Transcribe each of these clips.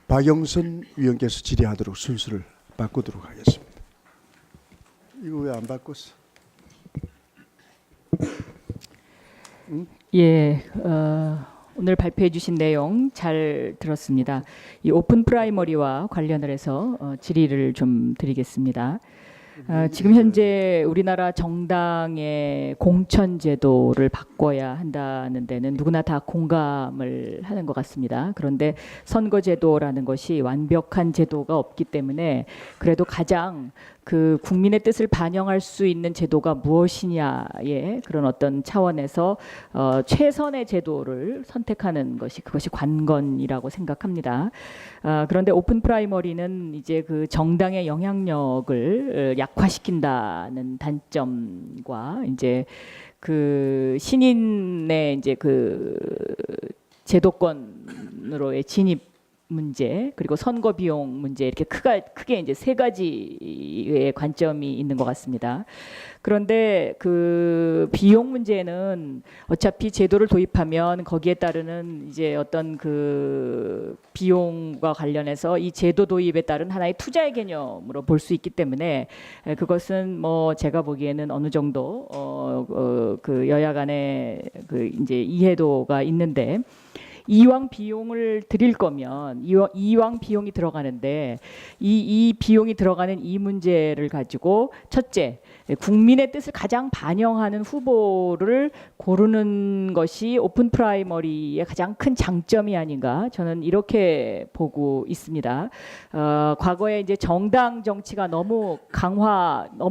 박영선 위원께서 질의하도록 순서를 바꾸도록 하겠습니다. 이거 왜 안 바꿨어? 예, 오늘 발표해 주신 내용 잘 들었습니다. 이 오픈 프라이머리와 관련을 해서 질의를 좀 드리겠습니다. 지금 현재 우리나라 정당의 공천 제도를 바꿔야 한다는 데는 누구나 다 공감을 하는 것 같습니다. 그런데 선거 제도라는 것이 완벽한 제도가 없기 때문에 그래도 가장 그 국민의 뜻을 반영할 수 있는 제도가 무엇이냐의 그런 어떤 차원에서 최선의 제도를 선택하는 것이 그것이 관건이라고 생각합니다. 그런데 오픈 프라이머리는 이제 그 정당의 영향력을 약화시킨다는 단점과 이제 그 신인의 이제 그 제도권으로의 진입 문제 그리고 선거 비용 문제 이렇게 크게 이제 세 가지의 관점이 있는 것 같습니다. 그런데 그 비용 문제는 어차피 제도를 도입하면 거기에 따르는 이제 어떤 그 비용과 관련해서 이 제도 도입에 따른 하나의 투자의 개념으로 볼 수 있기 때문에 그것은 뭐 제가 보기에는 어느 정도 그 여야 간의 그 이제 이해도가 있는데. 이왕 비용을 드릴 거면 이왕 비용이 들어가는데 이 비용이 들어가는 이 문제를 가지고 첫째 국민의 뜻을 가장 반영하는 후보를 고르는 것이 오픈 프라이머리의 가장 큰 장점이 아닌가 저는 이렇게 보고 있습니다. 과거에 이제 정당 정치가 너무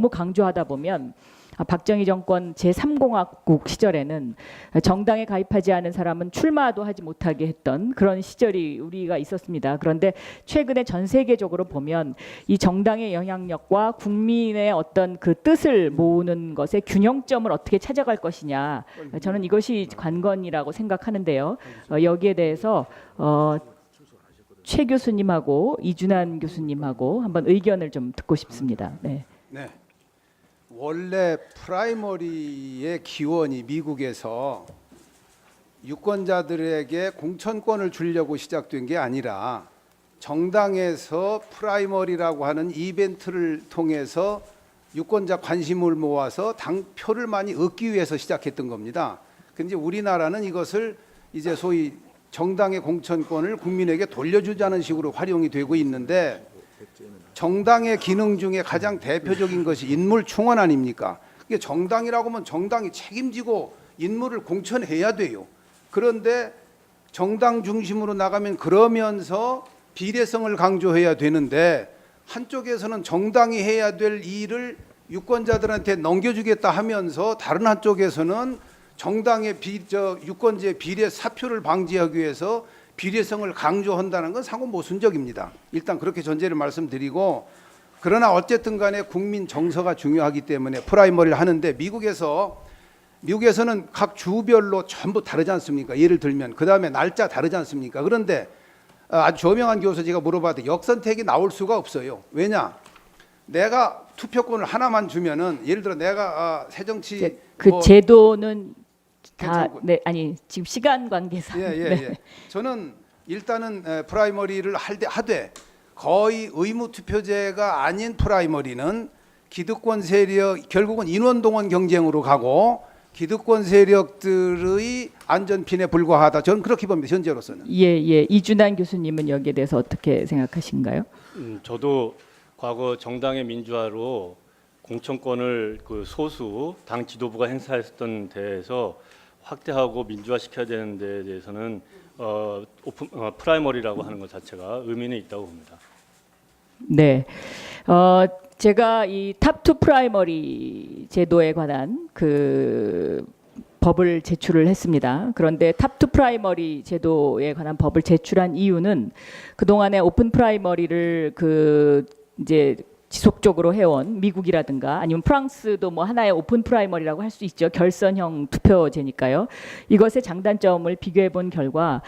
강조하다 보면 박정희 정권 제3공화국 시절에는 정당에 가입하지 않은 사람은 출마도 하지 못하게 했던 그런 시절이 우리가 있었습니다. 그런데 최근에 전 세계적으로 보면 이 정당의 영향력과 국민의 어떤 그 뜻을 모으는 것의 균형점을 어떻게 찾아갈 것이냐 저는 이것이 관건이라고 생각하는데요. 여기에 대해서 최 교수님하고 이준환 교수님하고 한번 의견을 좀 듣고 싶습니다. 네. 네. 원래 프라이머리의 기원이 미국에서 유권자들에게 공천권을 주려고 시작된 게 아니라 정당에서 프라이머리라고 하는 이벤트를 통해서 유권자 관심을 모아서 당표를 많이 얻기 위해서 시작했던 겁니다. 근데 우리나라는 이것을 이제 소위 정당의 공천권을 국민에게 돌려주자는 식으로 활용이 되고 있는데 정당의 기능 중에 가장 대표적인 것이 인물 충원 아닙니까? 그게 정당이라고 하면 정당이 책임지고 인물을 공천해야 돼요. 그런데 정당 중심으로 나가면 그러면서 비례성을 강조해야 되는데 한쪽에서는 정당이 해야 될 일을 유권자들한테 넘겨주겠다 하면서 다른 한쪽에서는 정당의 유권자의 비례 사표를 방지하기 위해서 비례성을 강조한다는 건 상호 모순적입니다. 일단 그렇게 전제를 말씀드리고 그러나 어쨌든 간에 국민 정서가 중요하기 때문에 프라이머리를 하는데 미국에서는 각 주별로 전부 다르지 않습니까? 예를 들면 그 다음에 날짜 다르지 않습니까? 그런데 아주 저명한 교수 제가 물어봤더니 역선택이 나올 수가 없어요. 왜냐? 내가 투표권을 하나만 주면은 예를 들어 내가 새정치 그 제도는 다, 네, 아니 지금 시간 관계상. 네. 저는 일단은 프라이머리를 하되 거의 의무 투표제가 아닌 프라이머리는 기득권 세력 결국은 인원 동원 경쟁으로 가고 기득권 세력들의 안전핀에 불과하다. 저는 그렇게 봅니다. 현재로서는. 예. 이준환 교수님은 여기에 대해서 어떻게 생각하신가요? 저도 과거 정당의 민주화로 공천권을 그 소수 당 지도부가 행사했던 데에서 확대하고 민주화시켜야 되는 데에 대해서는 프라이머리라고 하는 것 자체가 의미는 있다고 봅니다. 네, 제가 이 탑2 프라이머리 제도에 관한 그 법을 제출을 했습니다. 그런데 탑2 프라이머리 제도에 관한 법을 제출한 이유는 그 동안에 오픈 프라이머리를 그 이제 지속적으로 해온 미국이라든가 아니면 프랑스도 뭐 하나의 오픈 프라이머리라고 할 수 있죠. 결선형 투표제니까요. 이것의 장단점을 비교해 본 결과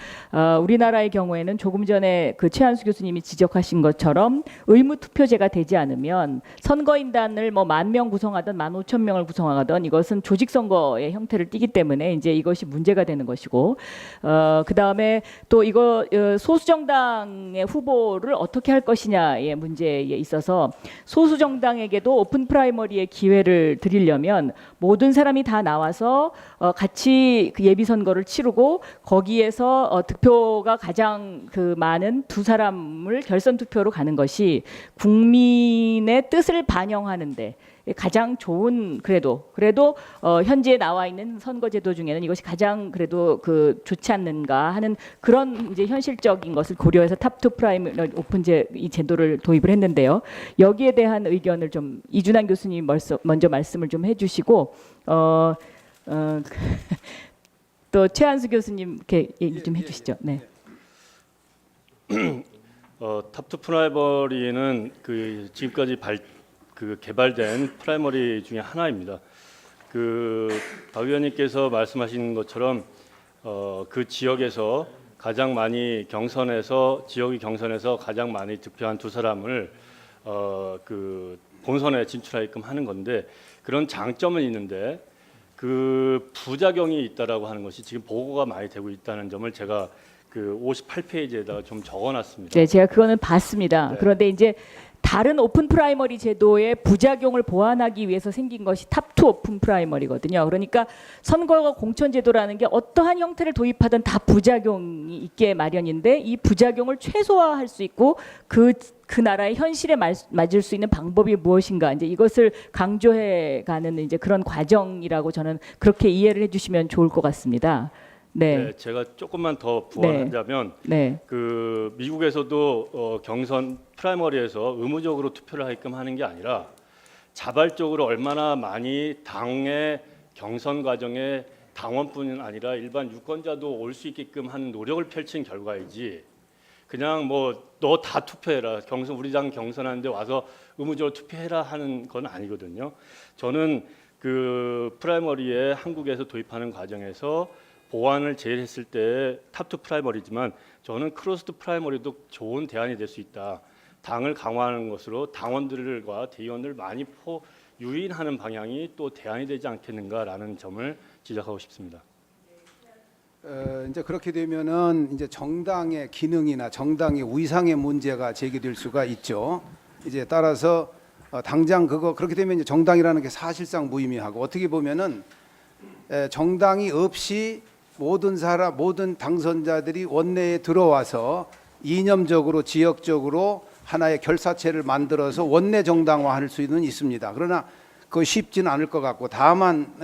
우리나라의 경우에는 조금 전에 그 최한수 교수님이 지적하신 것처럼 의무 투표제가 되지 않으면 선거인단을 뭐 10,000명 구성하든 15,000명을 구성하든 이것은 조직 선거의 형태를 띠기 때문에 이제 이것이 문제가 되는 것이고 그 다음에 또 이거 소수 정당의 후보를 어떻게 할 것이냐의 문제에 있어서 소수 정당에게도 오픈 프라이머리의 기회를 드리려면 모든 사람이 다 나와서 같이 그 예비 선거를 치르고 거기에서 득표가 가장 그 많은 두 사람을 결선 투표로 가는 것이 국민의 뜻을 반영하는데 가장 좋은 그래도 현재 나와 있는 선거제도 중에는 이것이 가장 그래도 그 좋지 않는가 하는 그런 이제 현실적인 것을 고려해서 탑2 프라임 오픈제 이 제도를 도입을 했는데요. 여기에 대한 의견을 좀 이준환 교수님 먼저 말씀을 좀 해주시고 또 최한수 교수님 이렇게 얘기 좀 해주시죠. 네. 탑투 프라이머리는 그 지금까지 개발된 프라이머리 중에 하나입니다. 박 의원님께서 말씀하신 것처럼 그 지역에서 가장 많이 지역의 경선에서 가장 많이 득표한 두 사람을 그 본선에 진출하게끔 하는 건데 그런 장점은 있는데 그 부작용이 있다라고 하는 것이 지금 보고가 많이 되고 있다는 점을 제가 그 58페이지에다가 좀 적어놨습니다. 네, 제가 그거는 봤습니다. 네. 그런데 이제 다른 오픈 프라이머리 제도의 부작용을 보완하기 위해서 생긴 것이 탑2 오픈 프라이머리거든요. 그러니까 선거가 공천 제도라는 게 어떠한 형태를 도입하든 다 부작용이 있게 마련인데 이 부작용을 최소화할 수 있고 그 나라의 현실에 맞을 수 있는 방법이 무엇인가 이제 이것을 강조해 가는 이제 그런 과정이라고 저는 그렇게 이해를 해주시면 좋을 것 같습니다. 네. 제가 조금만 더 부언하자면 네. 그 미국에서도 경선 프라이머리에서 의무적으로 투표를 하게끔 하는 게 아니라 자발적으로 얼마나 많이 당의 경선 과정에 당원뿐 아니라 일반 유권자도 올 수 있게끔 하는 노력을 펼친 결과이지 그냥 뭐 너 다 투표해라 우리 당 경선하는데 와서 의무적으로 투표해라 하는 건 아니거든요. 저는 그 프라이머리에 한국에서 도입하는 과정에서 보완을 제일했을 때 탑2 프라이머리지만 저는 크로스드 프라이머리도 좋은 대안이 될 수 있다. 당을 강화하는 것으로 당원들과 대의원을 많이 유인하는 방향이 또 대안이 되지 않겠는가라는 점을 지적하고 싶습니다. 이제 그렇게 되면은 이제 정당의 기능이나 정당의 위상의 문제가 제기될 수가 있죠. 이제 따라서 당장 그렇게 되면 이제 정당이라는 게 사실상 무의미하고 어떻게 보면은 정당이 없이 모든 당선자들이 원내에 들어와서 이념적으로 지역적으로 하나의 결사체를 만들어서 원내 정당화할 수는 있습니다. 그러나 그거 쉽지는 않을 것 같고 다만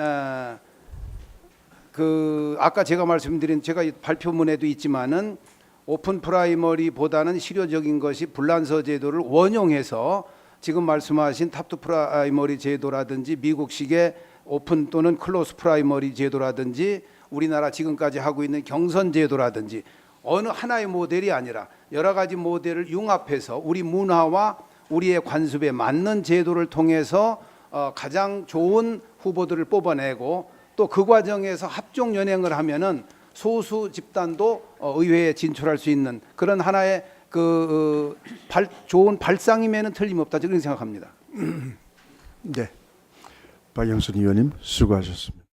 아까 제가 말씀드린 제가 발표문에도 있지만은 오픈 프라이머리보다는 실효적인 것이 불란서 제도를 원용해서 지금 말씀하신 탑2 프라이머리 제도라든지 미국식의 오픈 또는 클로스 프라이머리 제도라든지 우리나라 지금까지 하고 있는 경선 제도라든지 어느 하나의 모델이 아니라 여러 가지 모델을 융합해서 우리 문화와 우리의 관습에 맞는 제도를 통해서 가장 좋은 후보들을 뽑아내고 또 그 과정에서 합종 연행을 하면은 소수 집단도 의회에 진출할 수 있는 그런 하나의 좋은 발상임에는 틀림없다 저는 생각합니다. 네, 박영선 의원님 수고하셨습니다.